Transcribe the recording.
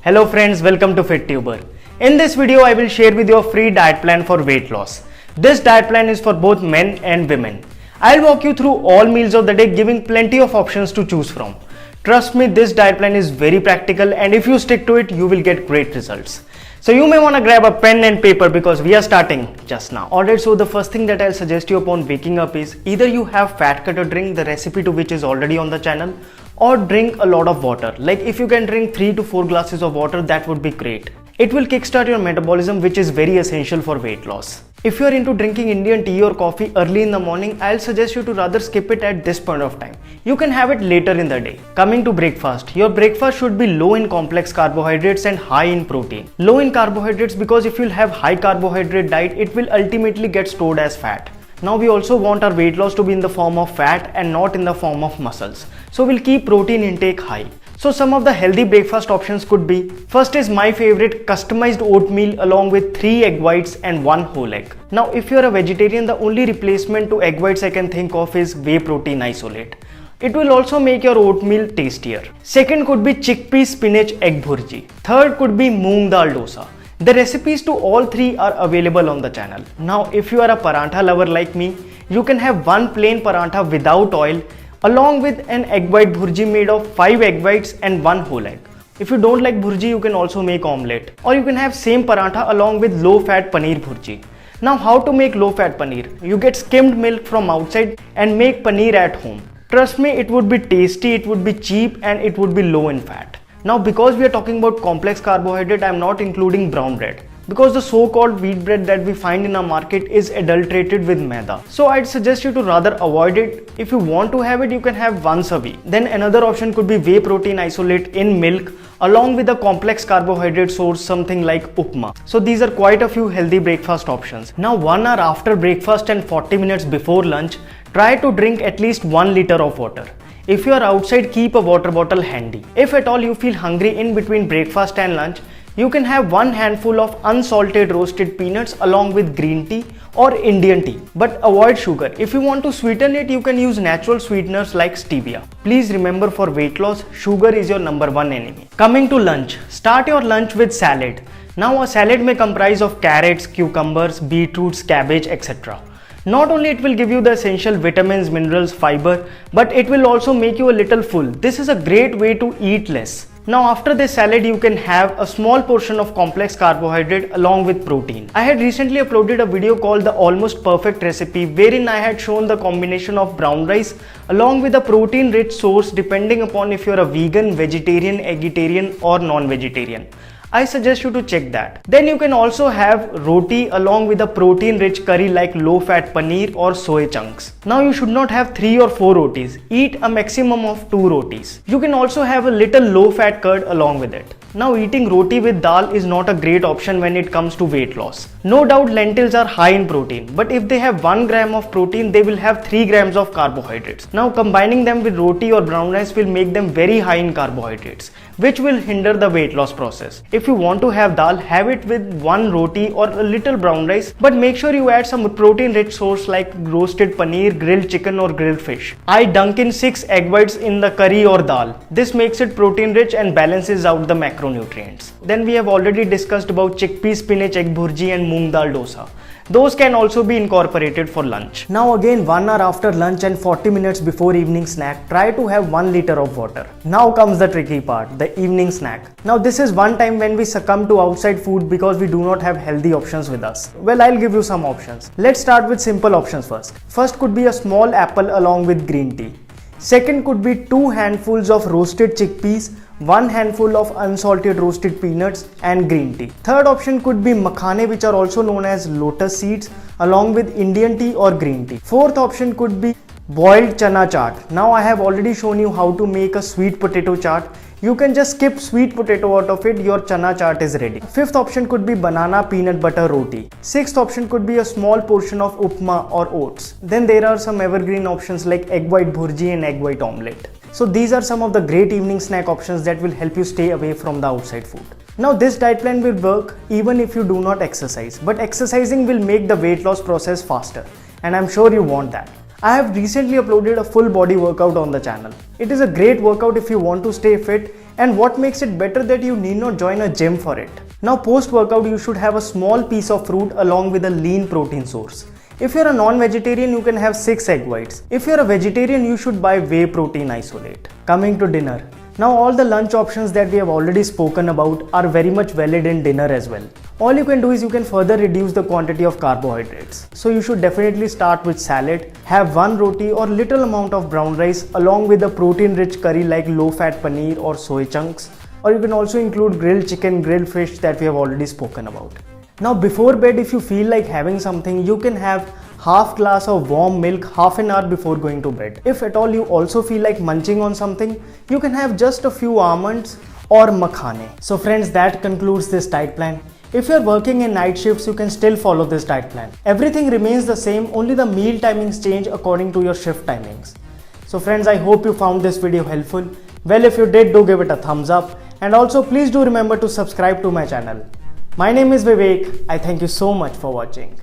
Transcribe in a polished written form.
Hello friends, welcome to FitTuber. In this video, I will share with you a free diet plan for weight loss. This diet plan is for both men and women. I'll walk you through all meals of the day, giving plenty of options to choose from. Trust me, this diet plan is very practical, and if you stick to it, you will get great results. So you may want to grab a pen and paper because we are starting just now. Alright, so the first thing that I'll suggest you upon waking up is either you have fat cutter drink, the recipe to which is already on the channel, or drink a lot of water. Like if you can drink 3 to 4 glasses of water, that would be great. It will kickstart your metabolism, which is very essential for weight loss. If you are into drinking Indian tea or coffee early in the morning, I'll suggest you to rather skip it at this point of time. You can have it later in the day. Coming to breakfast, your breakfast should be low in complex carbohydrates and high in protein. Low in carbohydrates because if you'll have high carbohydrate diet, it will ultimately get stored as fat. Now we also want our weight loss to be in the form of fat and not in the form of muscles. So we'll keep protein intake high. So some of the healthy breakfast options could be, first is my favorite, customized oatmeal along with 3 egg whites and 1 whole egg. Now if you're a vegetarian, the only replacement to egg whites I can think of is whey protein isolate. It will also make your oatmeal tastier. Second could be chickpeas spinach egg bhurji. Third could be Moong Dal Dosa. The recipes to all 3 are available on the channel. Now if you are a parantha lover like me, you can have 1 plain parantha without oil along with an egg white bhurji made of 5 egg whites and 1 whole egg. If you don't like bhurji, you can also make omelette, or you can have same parantha along with low fat paneer bhurji. Now how to make low fat paneer? You get skimmed milk from outside and make paneer at home. Trust me, it would be tasty, it would be cheap, and it would be low in fat. Now because we are talking about complex carbohydrate, I am not including brown bread, because the so-called wheat bread that we find in our market is adulterated with maida. So I'd suggest you to rather avoid it. If you want to have it, you can have once a week. Then another option could be whey protein isolate in milk along with a complex carbohydrate source, something like upma. So these are quite a few healthy breakfast options. Now 1 hour after breakfast and 40 minutes before lunch, try to drink at least 1 liter of water. If you are outside, keep a water bottle handy. If at all you feel hungry in between breakfast and lunch, you can have 1 handful of unsalted roasted peanuts along with green tea or Indian tea. But avoid sugar. If you want to sweeten it, you can use natural sweeteners like stevia. Please remember, for weight loss, sugar is your number 1 enemy. Coming to lunch, start your lunch with salad. Now a salad may comprise of carrots, cucumbers, beetroots, cabbage, etc. Not only it will give you the essential vitamins, minerals, fiber, but it will also make you a little full. This is a great way to eat less. Now after this salad, you can have a small portion of complex carbohydrate along with protein. I had recently uploaded a video called the Almost Perfect Recipe, wherein I had shown the combination of brown rice along with a protein rich source depending upon if you're a vegan, vegetarian, eggetarian or non-vegetarian. I suggest you to check that. Then you can also have roti along with a protein rich curry like low fat paneer or soy chunks. Now you should not have 3 or 4 rotis. Eat a maximum of 2 rotis. You can also have a little low fat curd along with it. Now eating roti with dal is not a great option when it comes to weight loss. No doubt lentils are high in protein, but if they have 1 gram of protein, they will have 3 grams of carbohydrates. Now combining them with roti or brown rice will make them very high in carbohydrates, which will hinder the weight loss process. If you want to have dal, have it with 1 roti or a little brown rice, but make sure you add some protein rich source like roasted paneer, grilled chicken or grilled fish. I dunk in 6 egg whites in the curry or dal. This makes it protein rich and balances out the macronutrients. Then we have already discussed about chickpeas spinach egg bhurji and moong dal dosa. Those can also be incorporated for lunch. Now again, 1 hour after lunch and 40 minutes before evening snack, try to have 1 liter of water. Now comes the tricky part, the evening snack. Now this is one time when we succumb to outside food because we do not have healthy options with us. Well, I'll give you some options. Let's start with simple options first. First could be a small apple along with green tea. Second could be 2 handfuls of roasted chickpeas, 1 handful of unsalted roasted peanuts and green tea. Third option could be makhane, which are also known as lotus seeds, along with Indian tea or green tea. Fourth option could be boiled chana chaat. Now I have already shown you how to make a sweet potato chaat. You can just skip sweet potato out of it, your chana chaat is ready. Fifth option could be banana peanut butter roti. Sixth option could be a small portion of upma or oats. Then there are some evergreen options like egg white bhurji and egg white omelette. So these are some of the great evening snack options that will help you stay away from the outside food. Now this diet plan will work even if you do not exercise, but exercising will make the weight loss process faster, and I'm sure you want that. I have recently uploaded a full body workout on the channel. It is a great workout if you want to stay fit And what makes it better that you need not join a gym for it. Now post workout you should have a small piece of fruit along with a lean protein source. If you're a non-vegetarian, you can have 6 egg whites. If you're a vegetarian, you should buy whey protein isolate. Coming to dinner. Now all the lunch options that we have already spoken about are very much valid in dinner as well. All you can do is you can further reduce the quantity of carbohydrates. So you should definitely start with salad, have one roti or little amount of brown rice along with a protein rich curry like low fat paneer or soy chunks. Or you can also include grilled chicken, grilled fish that we have already spoken about. Now before bed, if you feel like having something, you can have half glass of warm milk half an hour before going to bed. If at all you also feel like munching on something, you can have just a few almonds or makhane. So friends, that concludes this diet plan. If you're working in night shifts, you can still follow this diet plan. Everything remains the same, only the meal timings change according to your shift timings. So friends, I hope you found this video helpful. Well, if you did, do give it a thumbs up. And also please do remember to subscribe to my channel. My name is Vivek. I thank you so much for watching.